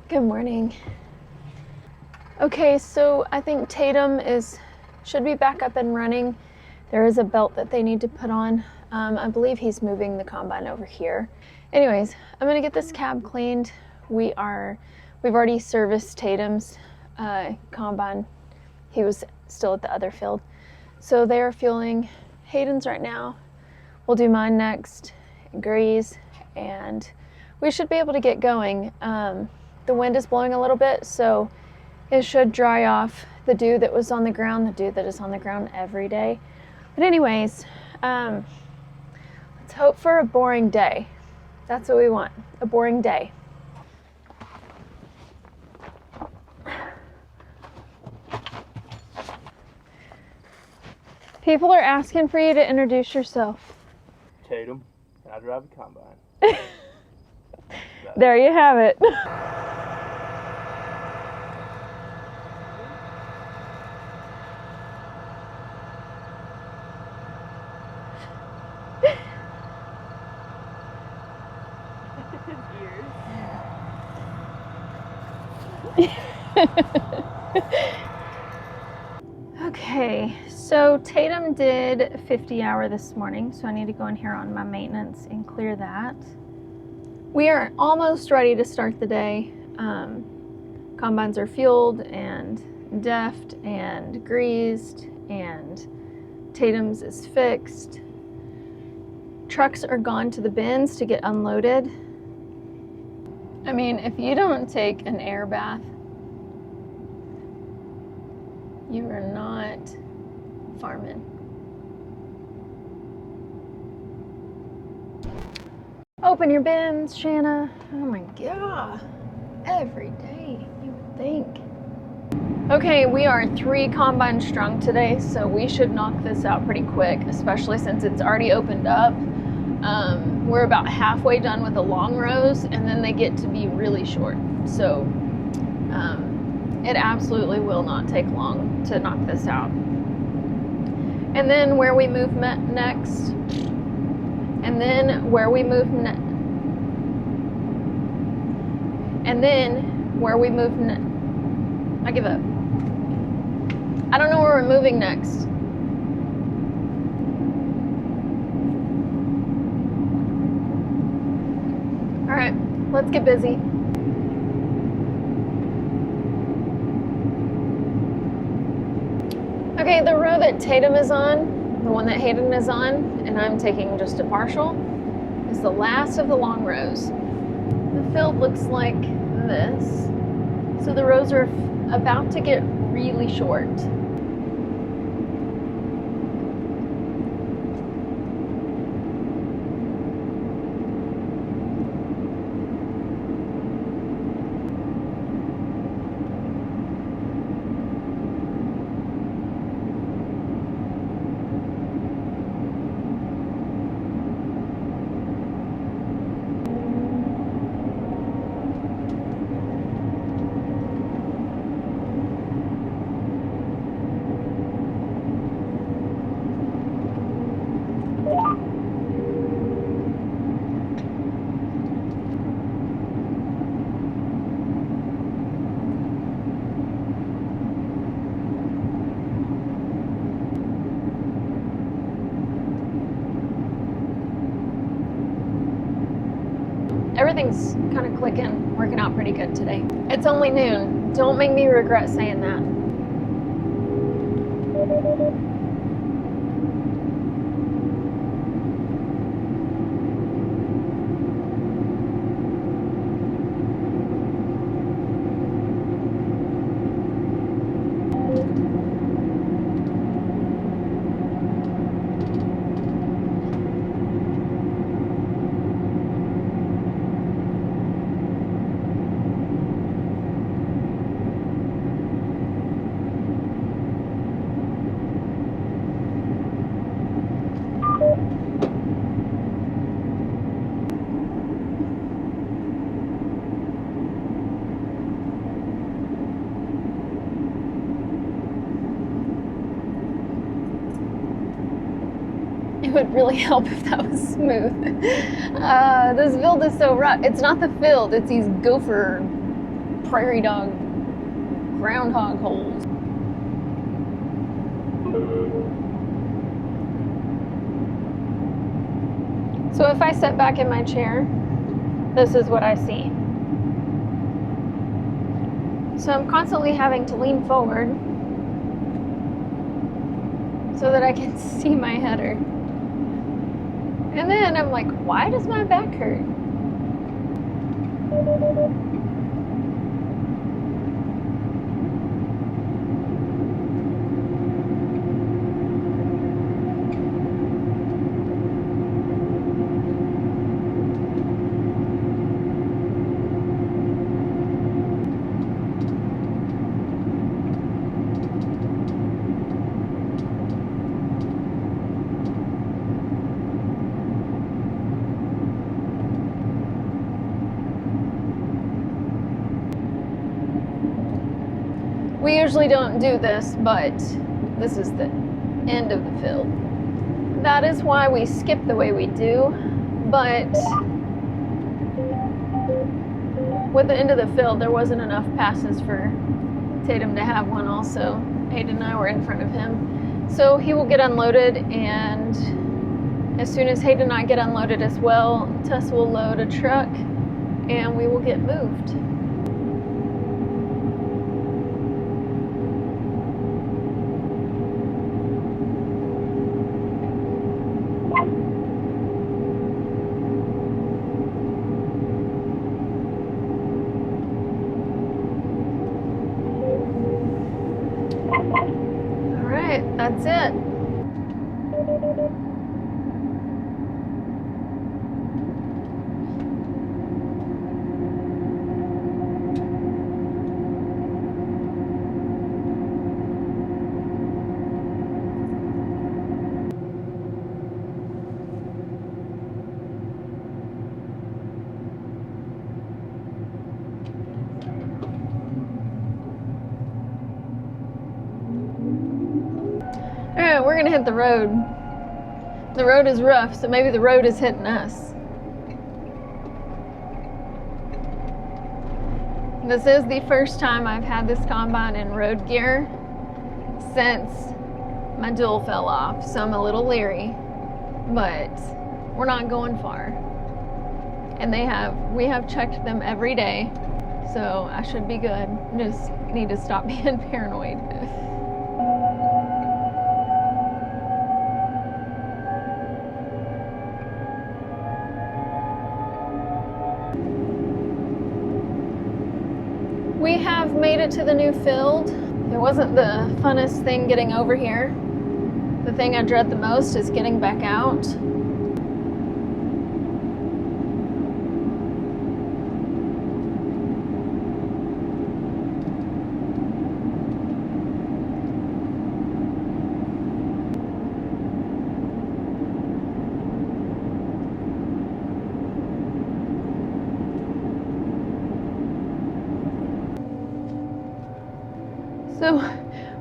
Good morning. Okay, so I think Tatum should be back up and running. There is a belt that they need to put on. I believe he's moving the combine over here. Anyways, I'm gonna get this cab cleaned. We've already serviced Tatum's combine. He was still at the other field. So they are fueling Hayden's right now. We'll do mine next, Grease, and we should be able to get going. The wind is blowing a little bit, so it should dry off the dew that was on the ground, the dew that is on the ground every day. But anyways, let's hope for a boring day. That's what we want, a boring day. People are asking for you to introduce yourself. Tatum, and I drive a combine. There you have it. Okay, so Tatum did 50 hour this morning, so I need to go in here on my maintenance and clear that. We are almost ready to start the day. Combines are fueled and deft and greased, and Tatum's is fixed. Trucks are gone to the bins to get unloaded. I mean, if you don't take an air bath, you are not farming. Open your bins, Shanna. Oh my God. Every day, you would think. Okay, we are 3 combines strong today, so we should knock this out pretty quick, especially since it's already opened up. We're about halfway done with the long rows, and then they get to be really short. So it absolutely will not take long to knock this out. And then where we move next, and then where we move I give up. I don't know where we're moving next. All right, let's get busy. Okay, the row that Tatum is on, the one that Hayden is on, and I'm taking just a partial, is the last of the long rows. The field looks like this. So the rows are about to get really short. Everything's kind of clicking, working out pretty good today. It's only noon. Don't make me regret saying that. It would really help if that was smooth. This field is so rough. It's not the field, it's these gopher prairie dog groundhog holes. So if I sit back in my chair, this is what I see. So I'm constantly having to lean forward so that I can see my header. And then I'm like, why does my back hurt? We usually don't do this, but this is the end of the field. That is why we skip the way we do, but with the end of the field, there wasn't enough passes for Tatum to have one also. Hayden and I were in front of him. So he will get unloaded, and as soon as Hayden and I get unloaded as well, Tess will load a truck and we will get moved. That's it. Alright, we're gonna hit the road. The road is rough, so maybe the road is hitting us. This is the first time I've had this combine in road gear since my dual fell off, so I'm a little leery, but we're not going far. And we have checked them every day, so I should be good. Just need to stop being paranoid. We have made it to the new field. It wasn't the funnest thing getting over here. The thing I dread the most is getting back out. So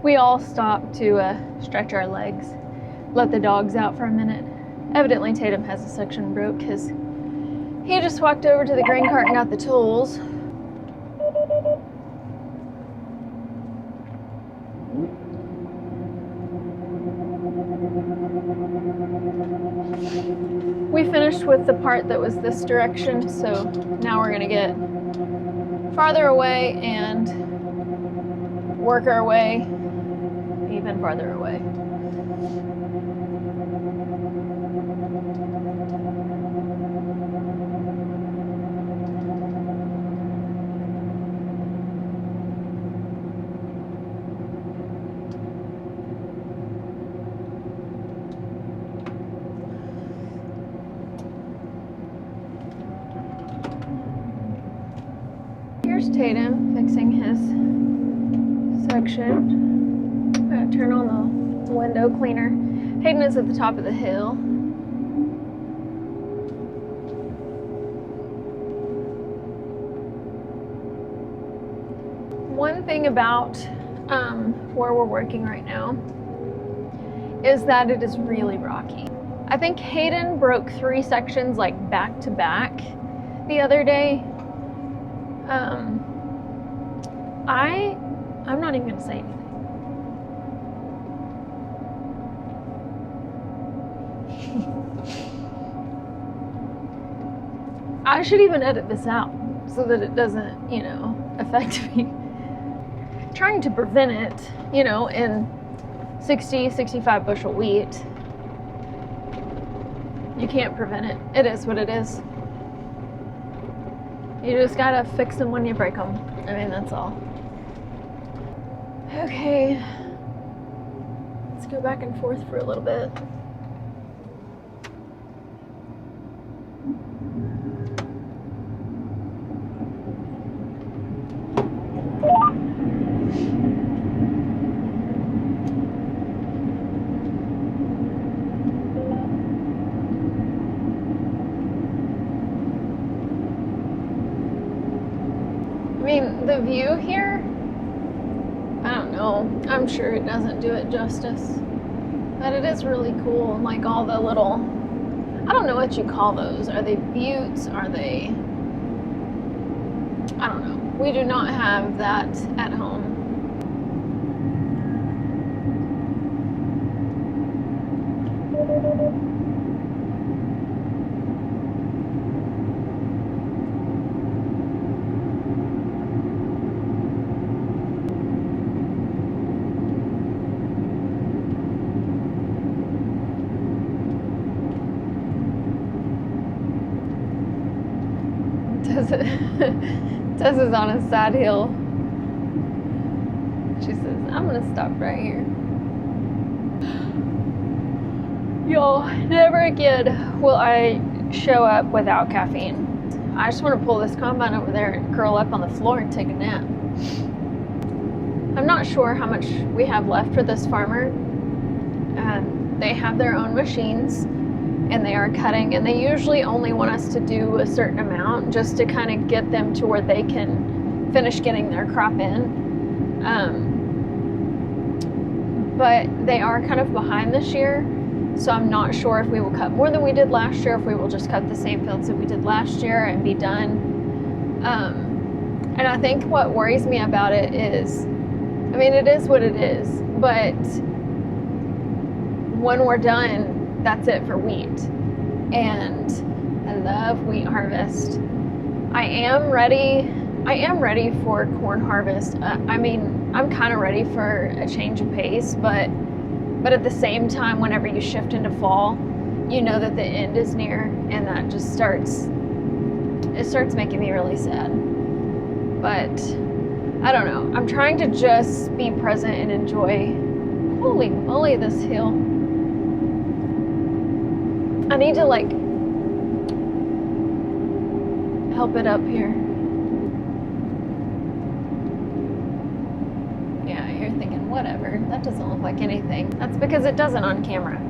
we all stopped to stretch our legs, let the dogs out for a minute. Evidently Tatum has a suction broke because he just walked over to the grain cart and got the tools. We finished with the part that was this direction, so now we're gonna get farther away and work our way even farther away. Here's Tatum fixing his section. I'm gonna turn on the window cleaner. Hayden is at the top of the hill. One thing about where we're working right now is that it is really rocky. I think Hayden broke 3 sections like back to back the other day. I'm not even gonna say anything. I should even edit this out so that it doesn't, you know, affect me. Trying to prevent it, you know, in 60, 65 bushel wheat. You can't prevent it. It is what it is. You just gotta fix them when you break them. I mean, that's all. Okay. Let's go back and forth for a little bit. I mean, the view here, I don't know, I'm sure it doesn't do it justice, but it is really cool. And like all the little, I don't know what you call those. Are they buttes? Are they, I don't know. We do not have that at home. Tess is on a sad hill. She says, I'm gonna stop right here. Y'all, never again will I show up without caffeine. I just want to pull this combine over there and curl up on the floor and take a nap. I'm not sure how much we have left for this farmer. They have their own machines and they are cutting, and they usually only want us to do a certain amount just to kind of get them to where they can finish getting their crop in. But they are kind of behind this year, so I'm not sure if we will cut more than we did last year, if we will just cut the same fields that we did last year and be done. And I think what worries me about it is, I mean, it is what it is, but when we're done, that's it for wheat. And I love wheat harvest. I am ready for corn harvest. I mean, I'm kind of ready for a change of pace, but at the same time, whenever you shift into fall, you know that the end is near, and that just starts making me really sad. But I don't know. I'm trying to just be present and enjoy. Holy moly, this hill. I need to like help it up here. Yeah, you're thinking, whatever, that doesn't look like anything. That's because it doesn't on camera.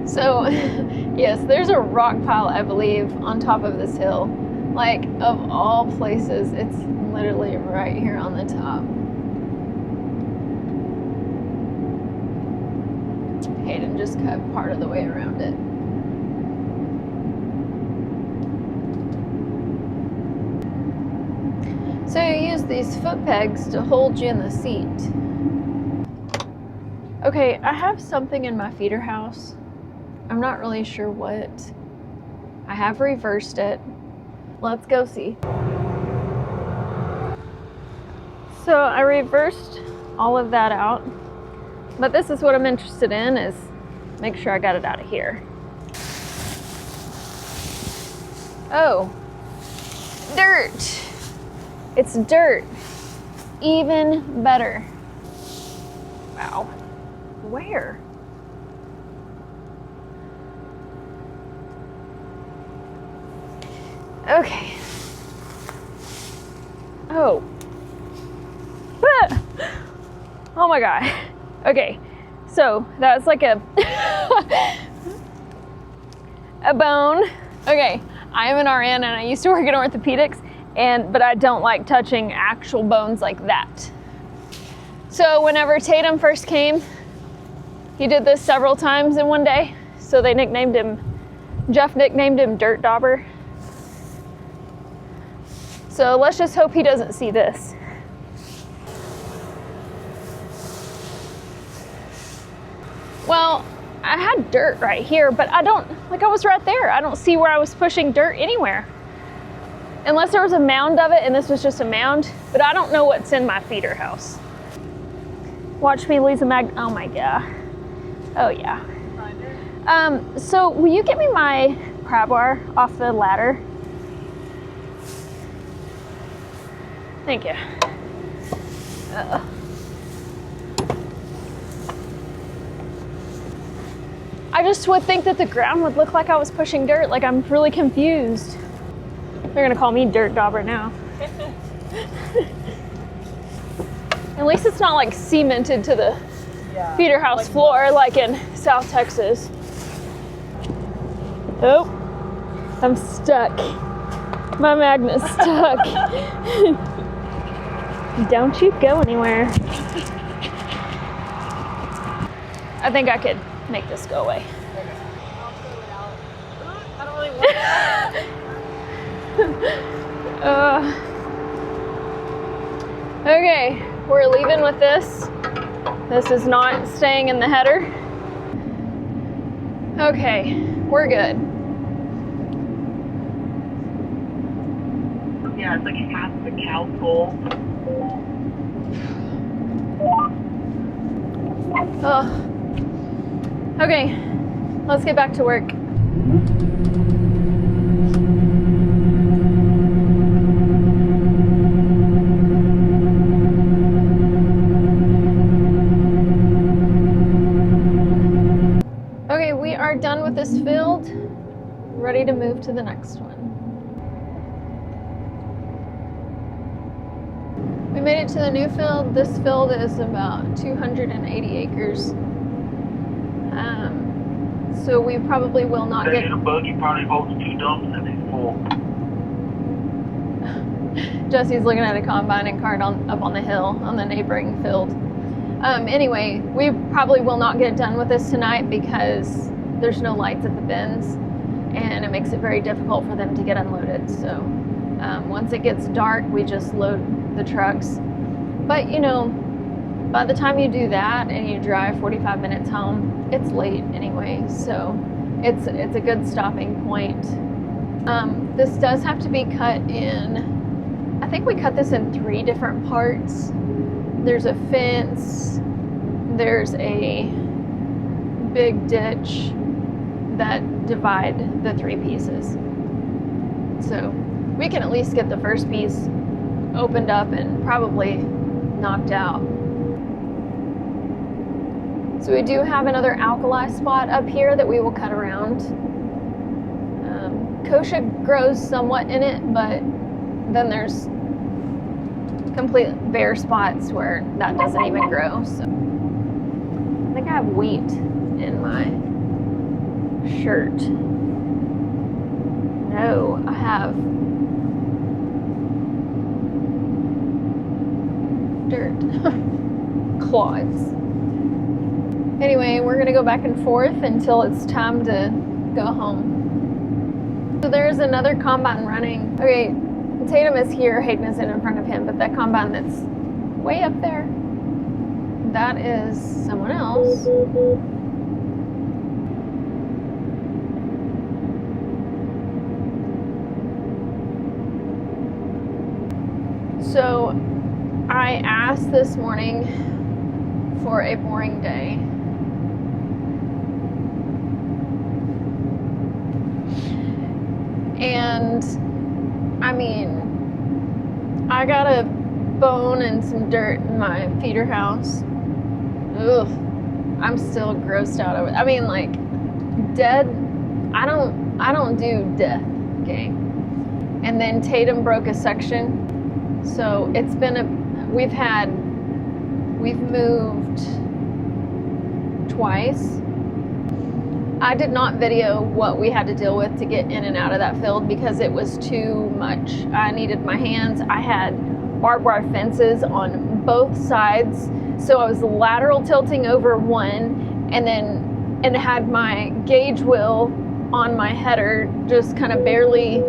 So, yes, there's a rock pile, I believe, on top of this hill. Like, of all places, it's literally right here on the top. Hayden just cut part of the way around it. So you use these foot pegs to hold you in the seat. Okay, I have something in my feeder house. I'm not really sure what. I have reversed it. Let's go see. So I reversed all of that out, but this is what I'm interested in, is make sure I got it out of here. Oh, dirt. It's dirt. Even better. Wow. Where? Okay. Oh. Oh my God. Okay. So that's like a a bone. Okay. I am an RN and I used to work in orthopedics, but I don't like touching actual bones like that. So whenever Tatum first came, he did this several times in one day. So they nicknamed him, Jeff nicknamed him Dirt Dauber. So let's just hope he doesn't see this. Well, I had dirt right here, but I was right there. I don't see where I was pushing dirt anywhere. Unless there was a mound of it and this was just a mound, but I don't know what's in my feeder house. Watch me lose a oh my god. Oh yeah. So will you get me my crab bar off the ladder? Thank you. I just would think that the ground would look like I was pushing dirt. Like, I'm really confused. They're gonna call me Dirt Dauber now. At least it's not like cemented to the feeder house like floor like in South Texas. Oh, I'm stuck. My magnet's stuck. Don't you go anywhere. I think I could make this go away. I don't really want that. Okay, we're leaving with this. This is not staying in the header. Okay, we're good. Yeah, it's like half the cow full. Okay, let's get back to work. Okay, we are done with this field, ready to move to the next one. We made it to the new field. This field is about 280 acres. So we probably will not get... The buggy probably holds 2 dumps and it's full. Jesse's looking at a combining cart up on the hill on the neighboring field. Anyway, we probably will not get done with this tonight because there's no lights at the bins and it makes it very difficult for them to get unloaded. So once it gets dark, we just load the trucks. But you know, by the time you do that and you drive 45 minutes home, it's late anyway, so it's a good stopping point. This does have to be cut in, I think we cut this in 3 different parts. There's a fence, there's a big ditch that divide the 3 pieces. So we can at least get the first piece opened up and probably knocked out. So we do have another alkali spot up here that we will cut around. Kochia grows somewhat in it, but then there's complete bare spots where that doesn't even grow. So I think I have wheat in my shirt. No, I have dirt. Clods. Anyway, we're gonna go back and forth until it's time to go home. So there's another combine running. Okay, Tatum is here, Hayden is in front of him, but that combine that's way up there, that is someone else. So I asked this morning for a boring day. And I mean, I got a bone and some dirt in my feeder house. Ugh, I'm still grossed out of it. I mean, like, dead, I don't do death, okay? And then Tatum broke a section. So it's been we've moved twice. I did not video what we had to deal with to get in and out of that field because it was too much. I needed my hands. I had barbed wire fences on both sides, so I was lateral tilting over one, and had my gauge wheel on my header just kind of nearly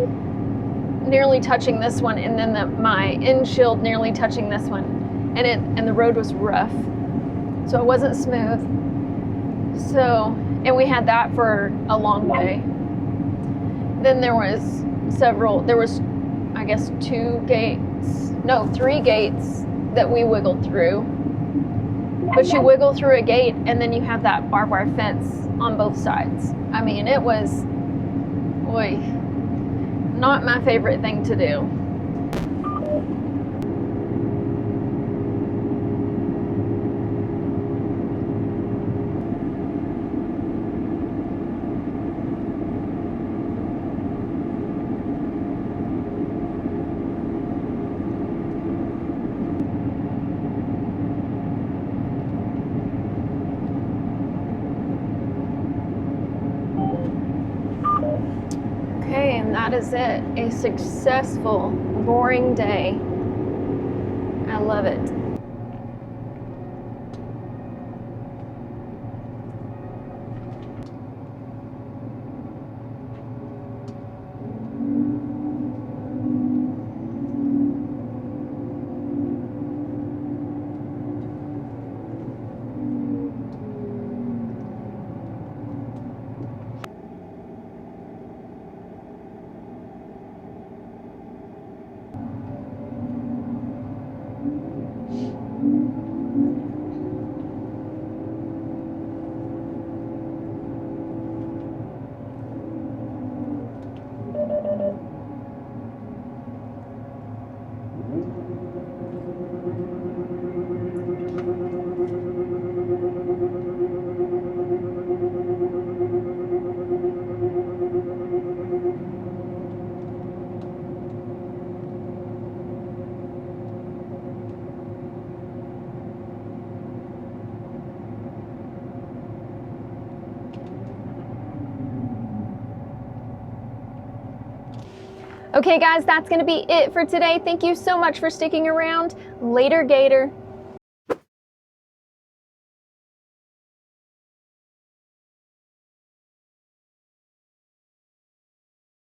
touching this one, and then my end shield nearly touching this one, and the road was rough, so it wasn't smooth. So, and we had that for a long way. Then there was I guess 3 gates that we wiggled through. But you wiggle through a gate and then you have that barbed wire fence on both sides. I mean, it was, not my favorite thing to do. Okay, and that is it. A successful, boring day. I love it. Okay guys, that's going to be it for today. Thank you so much for sticking around. Later, Gator.